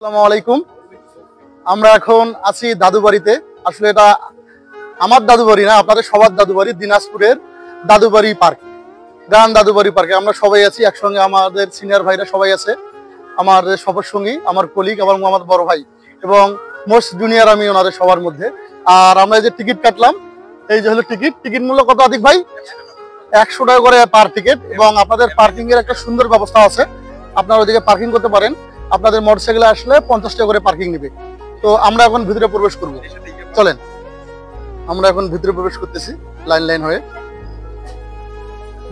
আসসালামু আলাইকুম। আমরা এখন আছি দাদু বাড়িতে। আসলে এটা আমার দাদু বাড়ি না, আপনাদের সবার দাদু বাড়ি, দিনাজপুরের দাদু বাড়ি পার্ক, গ্রান্ড দাদু বাড়ি পার্কে আমরা সবাই আছি একসঙ্গে। আমাদের সিনিয়র ভাইরা সবাই আছে, আমার সফর সঙ্গী, আমার কলিগ এবং আমার বড় ভাই এবং মোস্ট জুনিয়র আমি ওনাদের সবার মধ্যে। আর আমরা এই যে টিকিট কাটলাম, এই যে হলো টিকিট মূল্য কত আতিক ভাই? 100 টাকা করে পার টিকিট। এবং আপনাদের পার্কিং এর একটা সুন্দর ব্যবস্থা আছে, আপনারা ওইদিকে পার্কিং করতে পারেন। আপনাদের মোটরসাইকেলে আসলে 50 টাকা করে পার্কিং নেবে। তো আমরা এখন ভিতরে প্রবেশ করব, চলেন। আমরা এখন ভিতরে প্রবেশ করতেছি লাইন হয়ে।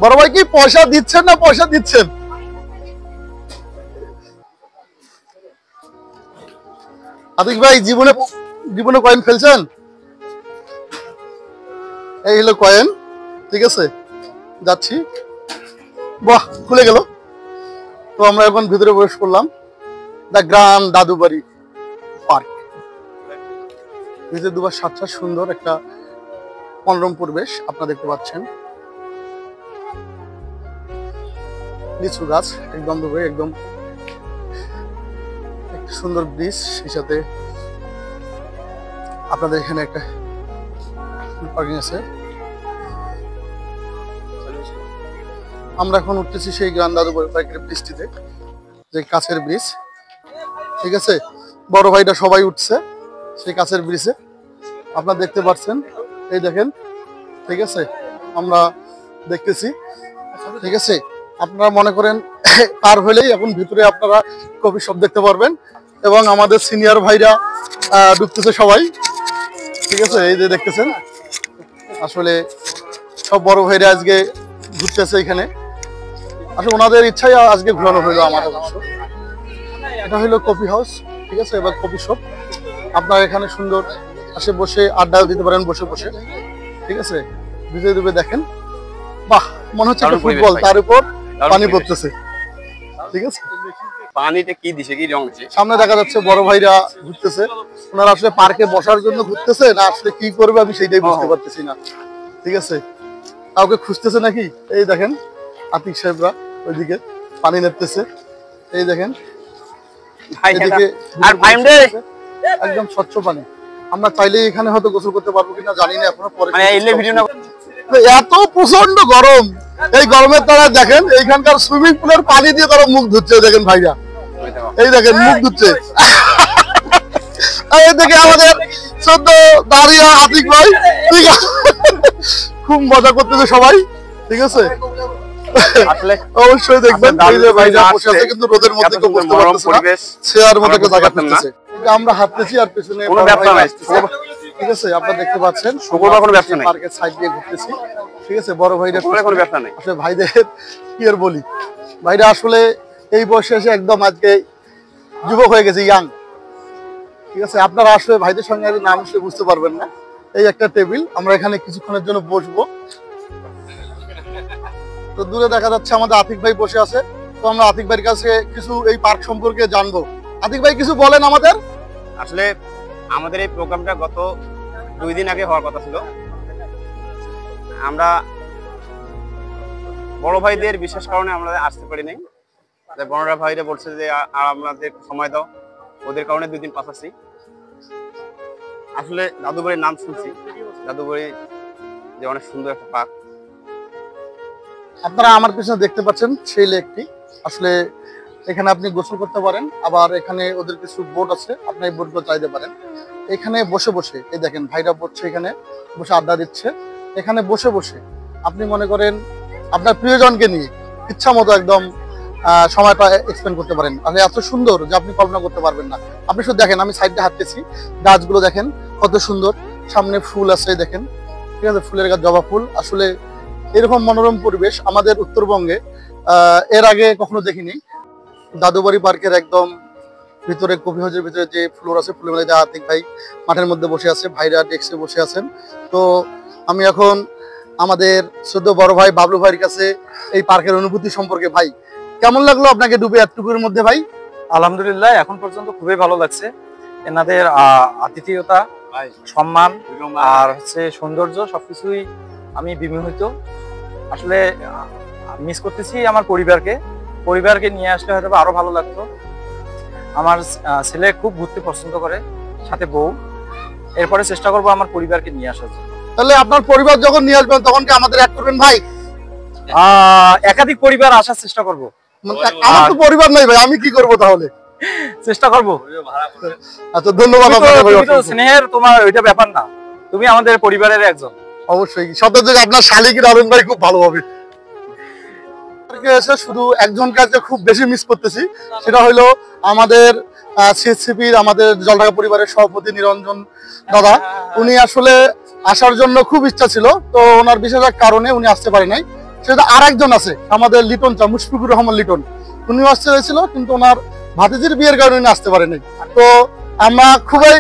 বড় ভাই কি পয়সা দিচ্ছেন না পয়সা দিচ্ছেন? আতিক ভাই জীবনে কয়েন ফেলছেন? এই হলো কয়েন, ঠিক আছে। যাচ্ছি, বাহ খুলে গেল। তো আমরা এখন ভিতরে প্রবেশ করলাম, দ্য গ্রান্ড দাদু বাড়ি পার্ক। ভিতরে দুবার সাতটা সুন্দর একটা মনোরম পরিবেশ আপনারা দেখতে পাচ্ছেন। লিচু গাছ একদম দূরে, একদম একটা সুন্দর ব্রিজ, সেই সাথে আপনাদের এখানে একটা পার্কিং আছে। আমরা এখন উঠতেছি সেই গ্রান্ড দাদু বাড়ি পার্কের ব্রিজটিতে, যে কাছের ব্রিজ, ঠিক আছে। বড় ভাইটা সবাই উঠছে সেই কাছের ব্রিজে, আপনারা দেখতে পাচ্ছেন। এই দেখেন, ঠিক আছে, আমরা দেখতেছি, ঠিক আছে। আপনারা মনে করেন পার হলেই এখন ভিতরে আপনারা কফি শপ দেখতে পারবেন এবং আমাদের সিনিয়র ভাইরা ঢুকতেছে সবাই, ঠিক আছে। এই যে দেখতেছেন, আসলে সব বড় ভাইরা আজকে ঘুরতেছে এখানে। আসলে ওনাদের ইচ্ছাই আজকে ঘুরানো হইলো আমার অবশ্য। এটা হলো কফি হাউস, ঠিক আছে, এবার কফি শপ। আপনারা এখানে সুন্দর আসে বসে আড্ডা দিতে পারেন বসে বসে, ঠিক আছে। ভিতরে ডুবে দেখেন, বাহ, মনে হচ্ছে একটা ফুটবল, তার উপর পানি পড়তেছে, ঠিক আছে। পানিতে কি দিছে, কি রং দিছে? সামনে দেখা যাচ্ছে বড় ভাইরা ঘুরতেছে। ওনারা আসলে পার্কে বসার জন্য ঘুরতেছে না আসলে কি করবে আমি সেইটাই বুঝতে পারতেছি না, ঠিক আছে। কাউকে খুঁজতেছে নাকি? এই দেখেন আতিক সাহেবরা ওইদিকে পানি নেতেছে, এই দেখেন। একদম স্বচ্ছ পানি। আমরা চাইলে এখানে হয়তো গোসল করতে পারবো কিনা জানি না এখনো, পরে এত প্রচন্ড গরম। এই গরমের তারা দেখেন এইখানকার সুইমিং পুলের পানি দিয়ে তারা মুখ ধুচ্ছে, দেখেন ভাইরা, এই দেখেন মুখ ধুচ্ছে। এই দেখে আমাদের 14 দাঁড়িয়ে আতিক ভাই, ঠিক আছে, খুব মজা করতেছে সবাই, ঠিক আছে। অবশ্যই দেখবেন ভাইরা বসে আছে, কিন্তু রোদের মধ্যে কেউ বসতে পারতেছে না, চেয়ার মধ্যে একটা জায়গা পাচ্ছে। আমরা হাঁটতেছি আর পেছনে কোনো ব্যবসা নাই, ঠিক আছে। আপনারা দেখতে পাচ্ছেন শুক্রবার কোনো ব্যবসা নাই, পার্কের সাইড দিয়ে ঘুরতেছি, ঠিক আছে। বড় ভাইরা কোনো ব্যবসা নাই। আসলে ভাইদের কি আর বলি, ভাইরা আসলে এই বয়সে এসে একদম আজকে যুবক হয়ে গেছে, ইয়াং, ঠিক আছে। আপনারা আসলে ভাইদের সঙ্গে নাম আসলে বুঝতে পারবেন না। এই একটা টেবিল, আমরা এখানে কিছুক্ষণের জন্য বসবো। তো দূরে দেখা যাচ্ছে আমাদের আতিক ভাই বসে আছে। তো আমরা আতিক ভাইয়ের কাছে কিছু এই পার্ক সম্পর্কে জানবো। আতিক ভাই কিছু বলেন আমাদের। আসলে আমাদের এই প্রোগ্রামটা গত 2 দিন আগে হওয়ার কথা ছিল। আমরা বড় ভাইদের বিশেষ কারণে আমরা আসতে পারি নাই। বড় ভাইরা বলছে যে আর আমাদের সময় দাও, ওদের কারণে 2 দিন পাঠাচ্ছি। আসলে দাদু বাড়ির নাম শুনছি, দাদু বাড়ি যে অনেক সুন্দর একটা পার্ক। আপনারা আমার পিছনে দেখতে পাচ্ছেন সেই লেকটি, আসলে এখানে আপনি গোসল করতে পারেন। আবার এখানে ওদের কিছু বোট আছে, আপনি এই বোটগুলো চাইতে পারেন। এখানে বসে বসে এই দেখেন ভাইরা বসছে, এখানে বসে আড্ডা দিচ্ছে। এখানে বসে বসে আপনি মনে করেন আপনার প্রিয়জনকে নিয়ে ইচ্ছা মতো একদম সময়টা এক্সপেন্ড করতে পারেন। আসলে এত সুন্দর যে আপনি কল্পনা করতে পারবেন না। আপনি শুধু দেখেন, আমি সাইডে হাঁটতেছি, গাছগুলো দেখেন কত সুন্দর, সামনে ফুল আছে দেখেন, ঠিক আছে, ফুলের গাছ, জবা ফুল। আসলে এরকম মনোরম পরিবেশ আমাদের উত্তরবঙ্গে এর আগে কখনো দেখিনি। দাদুবাড়ি পার্কের একদম ভিতরে কফি হাউসের ভিতরে যে ফ্লোর আছে, ফুলের মধ্যে আতিক ভাই মাঠের মধ্যে বসে আছে, ভাইরা ডেস্কে বসে আছেন। তো আমি এখন আমাদের সদ্য বড় ভাই বাবলু ভাইয়ের কাছে এই পার্কের অনুভূতি সম্পর্কে, ভাই কেমন লাগলো আপনাকে ডুবে এতটুকুর মধ্যে? ভাই আলহামদুলিল্লাহ, এখন পর্যন্ত খুবই ভালো লাগছে। এনাদের আতিথেয়তা, সম্মান আর হচ্ছে সৌন্দর্য, সবকিছুই আমি বিমোহিত। আসলে মিস করতেছি আমার পরিবারকে নিয়ে আসলে হয়তো আরো ভালো লাগতো। আমার ছেলে খুব ঘুরতে পছন্দ করে, সাথে বউ। এরপরে চেষ্টা করবো আমার পরিবারকে নিয়ে আসার জন্য। তাহলে আপনার পরিবার যখন নিয়ে আসবেন তখন কি আমাদের অ্যাড করবেন ভাই? একাধিক পরিবার আসার চেষ্টা করব। আমার তো পরিবার নাই ভাই, আমি কি করব তাহলে? চেষ্টা করব। আচ্ছা, ধন্যবাদ আপনাকে ভাই। তুমি তো স্নেহের, তোমার ওইটা ব্যাপার না, তুমি আমাদের পরিবারের একজন। অবশ্যই সাথে যে আপনার শালিকের আরন ভাই খুব ভালো হবে। এসে শুধু একজন কাজে খুব বেশি মিস করতেছি, সেটা হলো আমাদের সিএসসিপির আমাদের জলঢাকা পরিবারের সভাপতি নিরঞ্জন দাদা। উনি আসলে আসার জন্য খুব ইচ্ছা ছিল, তো ওনার বিশেষ এক কারণে উনি আসতে পারে নাই। সেটা আর একজন আছে আমাদের লিটন চা, মুশফিকুর রহমান লিটন, উনিও আসতে চাইছিল কিন্তু ওনার ভাতিজির বিয়ের কারণে উনি আসতে পারে নাই। তো আমরা খুবই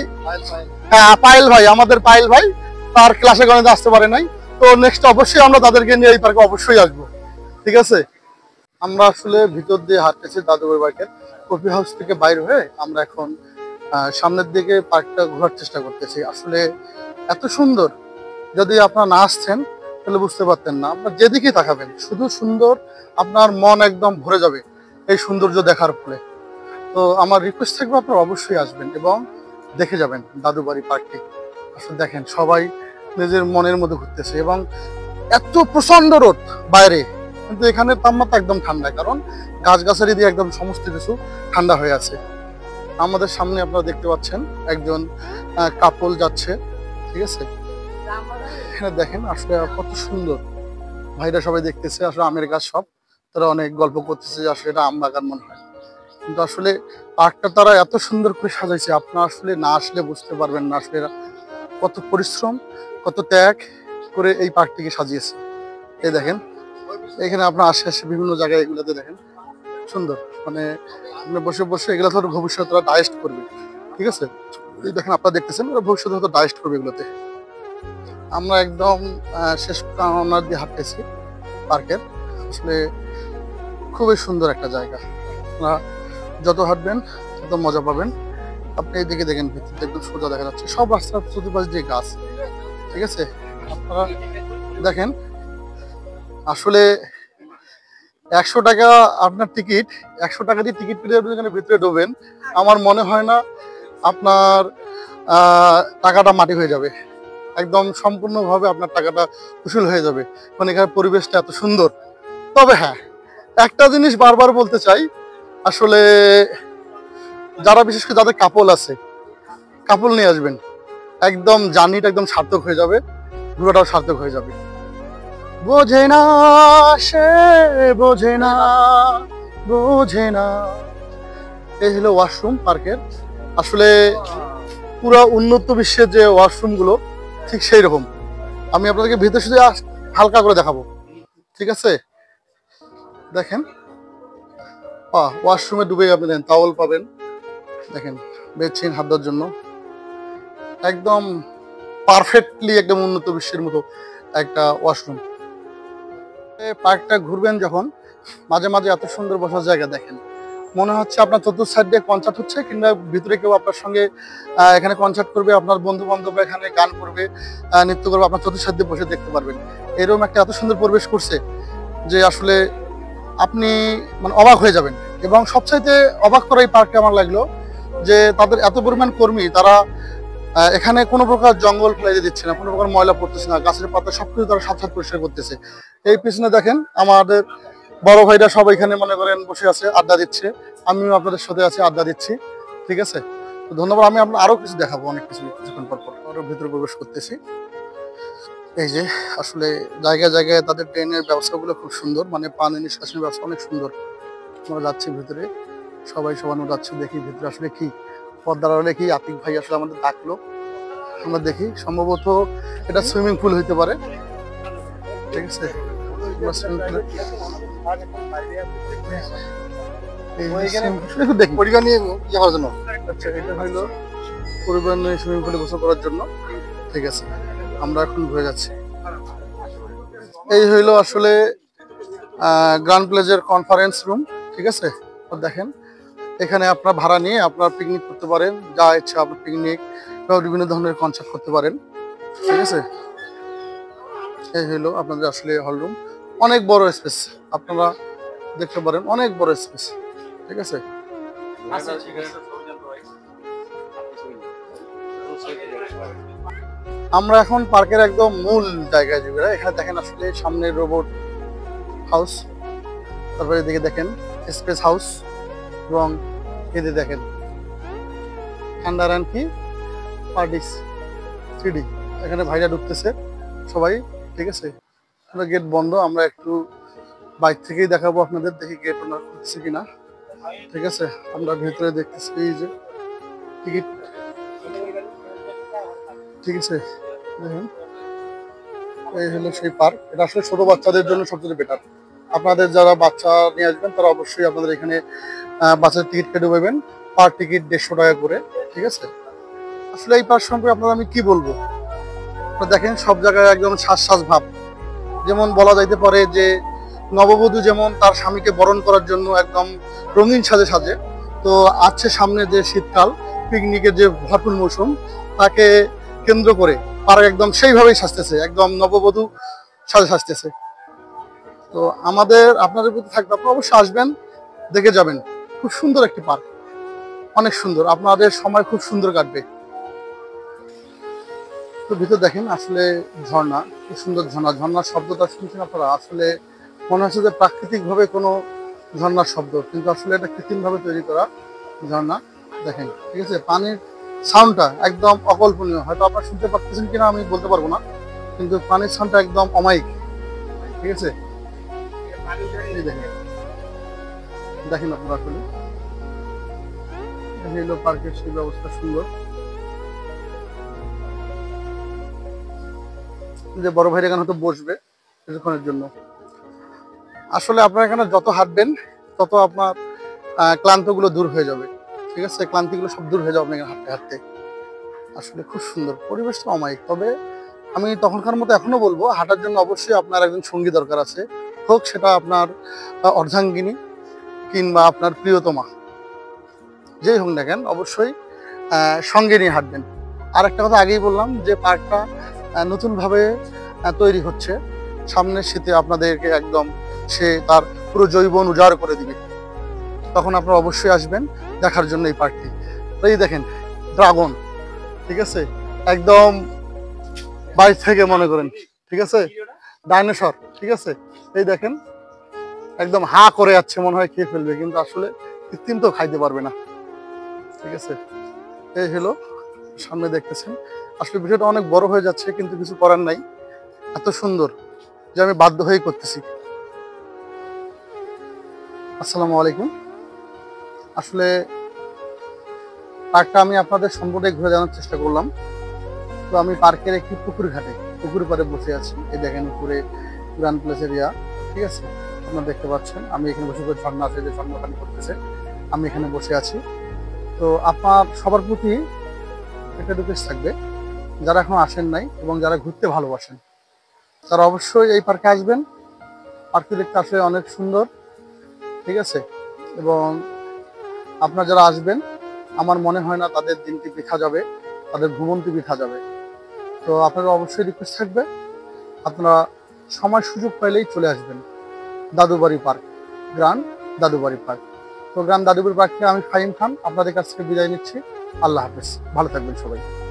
পায়েল ভাই, আমাদের পায়েল ভাই তার ক্লাসের কারণে আসতে পারে নাই। তো নেক্সট অবশ্যই আমরা তাদেরকে নিয়ে এই পার্কে অবশ্যই আসবো, ঠিক আছে? আমরা আসলে ভিতর দিয়ে হাঁটতেছি দাদুবাড়ি পার্কের। কফি হাউস থেকে বাইরে হয়ে আমরা এখন সামনের দিকে পার্কটা ঘোরার চেষ্টা করতেছি। আসলে এত সুন্দর, যদি আপনারা না আসছেন তাহলে বুঝতে পারতেন না। আপনার যেদিকে তাকাবেন শুধু সুন্দর, আপনার মন একদম ভরে যাবে এই সৌন্দর্য দেখার ফলে। তো আমার রিকোয়েস্ট থাকবে আপনারা অবশ্যই আসবেন এবং দেখে যাবেন দাদুবাড়ি পার্কটি। আসলে দেখেন সবাই নিজের মনের মধ্যে ঘুরতেছে এবং এত প্রচন্ড রোদ বাইরে, কিন্তু এখানে তাপমাত্রা একদম ঠান্ডা, কারণ গাছগাছালি দিয়ে একদম সমস্ত কিছু ঠান্ডা হয়ে আছে। আমাদের সামনে আপনারা দেখতে পাচ্ছেন একজন কাপল যাচ্ছে, ঠিক আছে? এখানে দেখেন আসলে কত সুন্দর, ভাইরা সবাই দেখতেছে আসলে আমের গাছ সব, তারা অনেক গল্প করতেছে যে আসলে এটা আম বাগান মনে হয়। কিন্তু আসলে পার্কটা তারা এত সুন্দর করে সাজাইছে, আপনারা আসলে না আসলে বুঝতে পারবেন না আসলে এরা কত পরিশ্রম, কত ত্যাগ করে এই পার্কটিকে সাজিয়েছে। এই দেখেন এখানে আপনার আশেপাশে বিভিন্ন জায়গায় এগুলোতে দেখেন সুন্দর, মানে আপনি বসে বসে এগুলো তো ভবিষ্যতে ওরা ডাইজেস্ট করবে, ঠিক আছে? এই দেখেন আপনারা দেখতেছেন ওরা ভবিষ্যতে হয়তো ডাইজেস্ট করবে এগুলোতে। আমরা একদম শেষ কর্নার দিয়ে হাঁটতেছি পার্কের। আসলে খুবই সুন্দর একটা জায়গা, আপনারা যত হাঁটবেন তত মজা পাবেন। আপনি এইদিকে দেখেন ভিতরে একদম সোজা দেখা যাচ্ছে, সব রাস্তার চতুর্পাশ দিয়ে গাছ, ঠিক আছে? আপনারা দেখেন আসলে 100 টাকা আপনার টিকিট, 100 টাকা দিয়ে টিকিট কেটে আপনি এখানে ভিতরে ঢোবেন, আমার মনে হয় না আপনার টাকাটা মাটি হয়ে যাবে, একদম সম্পূর্ণভাবে আপনার টাকাটা উসুল হয়ে যাবে, মানে এখানে পরিবেশটা এত সুন্দর। তবে হ্যাঁ, একটা জিনিস বারবার বলতে চাই, আসলে যারা বিশেষ করে যাদের কাপল আছে, কাপল নিয়ে আসবেন, একদম জার্নিটা একদম সার্থক হয়ে যাবে, ঘোরাটাও সার্থক হয়ে যাবে। বোঝে না সে, বোঝে না, বোঝে না। এই হলো ওয়াশরুম পার্কের। আসলে পুরো উন্নত বিশ্বের যে ওয়াশরুম গুলো ঠিক সেই রকম। আমি আপনাদেরকে ভিতরে শুধু হালকা করে দেখাবো, ঠিক আছে? দেখেন ওয়াশরুমে ডুবে আপনি দেন টাওয়েল পাবেন, দেখেন বেডশিট হাত দেওয়ার জন্য, একদম পারফেক্টলি একদম উন্নত বিশ্বের মতো একটা ওয়াশরুম। পার্কটা ঘুরবেন যখন, মাঝে মাঝে এত সুন্দর বসার জায়গা দেখেন, মনে হচ্ছে আপনার চতুর্থ সাইড দিয়ে কনসার্ট হচ্ছে, কিংবা ভিতরে কেউ আপনার সঙ্গে এখানে কনসার্ট করবে, আপনার বন্ধু বান্ধবরা এখানে গান করবে, নৃত্য করবে, আপনার চতুর্থ সাইড দিয়ে বসে দেখতে পারবেন। এরকম একটা এত সুন্দর পরিবেশ করছে যে আসলে আপনি মানে অবাক হয়ে যাবেন। এবং সবচাইতে অবাক করা এই পার্কে আমার লাগলো যে তাদের এত পরিমাণ কর্মী, তারা এখানে কোনো প্রকার জঙ্গল ফেলে দিচ্ছে না, কোনো প্রকার ময়লা পড়তেছে না, গাছের পাতা সবকিছু তারা সাথে পরিষ্কার করতেছে। এই পিছনে দেখেন আমাদের বড় ভাইরা সব এখানে মনে করেন বসে আছে, আড্ডা দিচ্ছে, আমিও আপনাদের সাথে আছি, আড্ডা দিচ্ছি, ঠিক আছে? তো ধন্যবাদ। আমি আপনার আরো কিছু দেখাবো, অনেক কিছু কিছুক্ষণ পর পর আরো ভিতরে প্রবেশ করতেছি। এই যে আসলে জায়গায় জায়গায় তাদের ট্রেনের ব্যবস্থাগুলো খুব সুন্দর, মানে পানি নিষ্কাশনের ব্যবস্থা অনেক সুন্দর। আমরা যাচ্ছি ভিতরে, সবাই সবানো যাচ্ছে, দেখি ভিতরে আসলে কি পদ্মার আড়ালে কি আতিক ভাই আসলে আমাদের ডাকলো, আমরা দেখি। সম্ভবত এটা সুইমিং পুল হইতে পারে, ঠিক আছে? দেখি পরিবার নিয়ে যাওয়ার জন্য, আচ্ছা এটা হইলো পরিবার নিয়ে সুইমিং পুলে গোসল করার জন্য, ঠিক আছে? আমরা এখন ঘুরে যাচ্ছি। এই হইলো আসলে গ্র্যান্ড প্লেজের কনফারেন্স রুম, ঠিক আছে? দেখেন এখানে আপনার ভাড়া নিয়ে আপনার পিকনিক করতে পারেন, যা ইচ্ছা আপনার পিকনিক বা বিভিন্ন ধরনের কনসার্ট করতে পারেন, ঠিক আছে? এই হইলো আপনাদের আসলে হল রুম, অনেক বড় স্পেস, আপনারা দেখতে পারেন অনেক বড় স্পেস, ঠিক আছে? আচ্ছা ঠিক আছে। আমরা এখন পার্কের একদম মূল জায়গায় যাবি। এখানে দেখেন আসলে সামনে রোবট হাউস, তারপরে এদিকে দেখেন স্পেস হাউস, এবং এদিকে দেখেন আন্ডার অ্যান্ড কি পার্টিস 3D। এখানে ভাইরা ঢুকতেছে সবাই, ঠিক আছে। গেট বন্ধ, আমরা একটু বাইক থেকেই দেখাবো আপনাদের, দেখি গেট ওনার খুলছে কিনা, ঠিক আছে। আমরা ভেতরে দেখতেছি এই যে টিকিট, ঠিক আছে। দেখুন এই হলো সেই পার্ক। এটা আসলে ছোট বাচ্চাদের জন্য সবচেয়ে বেটার। আপনাদের যারা বাচ্চা নিয়ে আসবেন তারা অবশ্যই আপনাদের এখানে বাচ্চার টিকিট কেটে পাবেন, পার টিকিট 150 টাকা করে, ঠিক আছে। আসলে এই পার্ক সম্পর্কে আপনারা আমি কি বলবো, আপনারা দেখেন সব জায়গায় একদম শ্বাস ভাব। যেমন বলা যাইতে পারে যে নববধূ যেমন তার স্বামীকে বরণ করার জন্য একদম রঙিন সাজে, তো আছে সামনে যে শীতকাল পিকনিকের যে ভরপুর মৌসুম, তাকে কেন্দ্র করে পার্ক একদম সেইভাবেই সাজতেছে, একদম নববধূ সাজতেছে। তো আপনাদের প্রতি থাকবে, আপনারা অবশ্যই আসবেন, দেখে যাবেন। খুব সুন্দর একটি পার্ক, অনেক সুন্দর, আপনাদের সময় খুব সুন্দর কাটবে। তো ভিতর দেখেন আসলে ঝর্ণা, খুব সুন্দর ঝর্ণা। ঝর্ণার শব্দটা শুনছেন আপনারা, আসলে মনে হচ্ছে যে প্রাকৃতিকভাবে কোনো ঝর্ণার শব্দ, কিন্তু আসলে এটা কৃত্রিমভাবে তৈরি করা ঝর্ণা। দেখেন, ঠিক আছে। পানির সাউন্ডটা একদম অকল্পনীয়, হয়তো আপনারা শুনতে পাচ্ছেন কিনা আমি বলতে পারবো না, কিন্তু পানির সাউন্ডটা একদম অমায়িক, ঠিক আছে। এই দেখেন আপনারা আসলে এই হলো পার্কের সেই ব্যবস্থা সুন্দর। যে বড় ভাইরা এখানে হয়তো বসবে কিছুক্ষণের জন্য। আসলে আপনারা এখানে যত হাঁটবেন তত আপনার ক্লান্তগুলো দূর হয়ে যাবে, ঠিক আছে। ক্লান্তিগুলো সব দূর হয়ে যাবে এখানে হাঁটতে হাঁটতে। আসলে খুব সুন্দর, পরিবেশটা অমায়িক। তবে আমি তখনকার মতো এখনো বলবো, হাঁটার জন্য অবশ্যই আপনার একজন সঙ্গী দরকার আছে, হোক সেটা আপনার অর্ধাঙ্গিনী কিংবা আপনার প্রিয়তমা, যেই হোক না কেন, অবশ্যই সঙ্গে নিয়ে হাঁটবেন। আর একটা কথা আগেই বললাম যে পার্কটা নতুনভাবে তৈরি হচ্ছে, সামনের শীতে আপনাদেরকে একদম সে তার পুরো জৈবন উজাড় করে দিবে, তখন আপনারা অবশ্যই আসবেন দেখার জন্য এই পার্কটি। এই দেখেন ড্রাগন, ঠিক আছে, একদম বাইরে থেকে মনে করেন, ঠিক আছে, ডাইনোসর, ঠিক আছে। এই দেখেন একদম হা করে যাচ্ছে, মনে হয় খেয়ে ফেলবে, কিন্তু আসলে কৃত্রিম তো খাইতে পারবে না, ঠিক আছে। এই হলো সামনে দেখতেছেন। আসলে ভিডিওটা অনেক বড় হয়ে যাচ্ছে, কিন্তু কিছু করার নাই, এত সুন্দর যে আমি বাধ্য হয়েই করতেছি। আসসালামু আলাইকুম। আসলে পার্কটা আমি আপনাদের সম্পূর্ণ ঘুরে জানার চেষ্টা করলাম। তো আমি পার্কের একটি পুকুর পাড়ে বসে আছি। এই দেখেন উপরে গ্র্যান্ড প্লেস এরিয়া, ঠিক আছে, আপনারা দেখতে পাচ্ছেন। আমি এখানে বসে ঝর্ণা আছে, যে ঝর্ণা পানি করতেছে, আমি এখানে বসে আছি। তো আপনার সবার প্রতি একটা রিকোয়েস্ট থাকবে, যারা এখন আসেন নাই এবং যারা ঘুরতে ভালোবাসেন তারা অবশ্যই এই পার্কে আসবেন। পার্কটি দেখতে আসলে অনেক সুন্দর, ঠিক আছে। এবং আপনারা যারা আসবেন, আমার মনে হয় না তাদের দিনটি বৃথা যাবে, তাদের ভ্রমণটি বৃথা যাবে। তো আপনারা অবশ্যই রিকোয়েস্ট থাকবে, আপনারা সময় সুযোগ পাইলেই চলে আসবেন Dadubari park, grand Dadubari park. তো গ্রান্ড দাদুবাড়ি পার্ক থেকে আমি ফাহিম খান আপনাদের কাছ থেকে বিদায় নিচ্ছি। আল্লাহ হাফেজ, ভালো থাকবেন সবাই।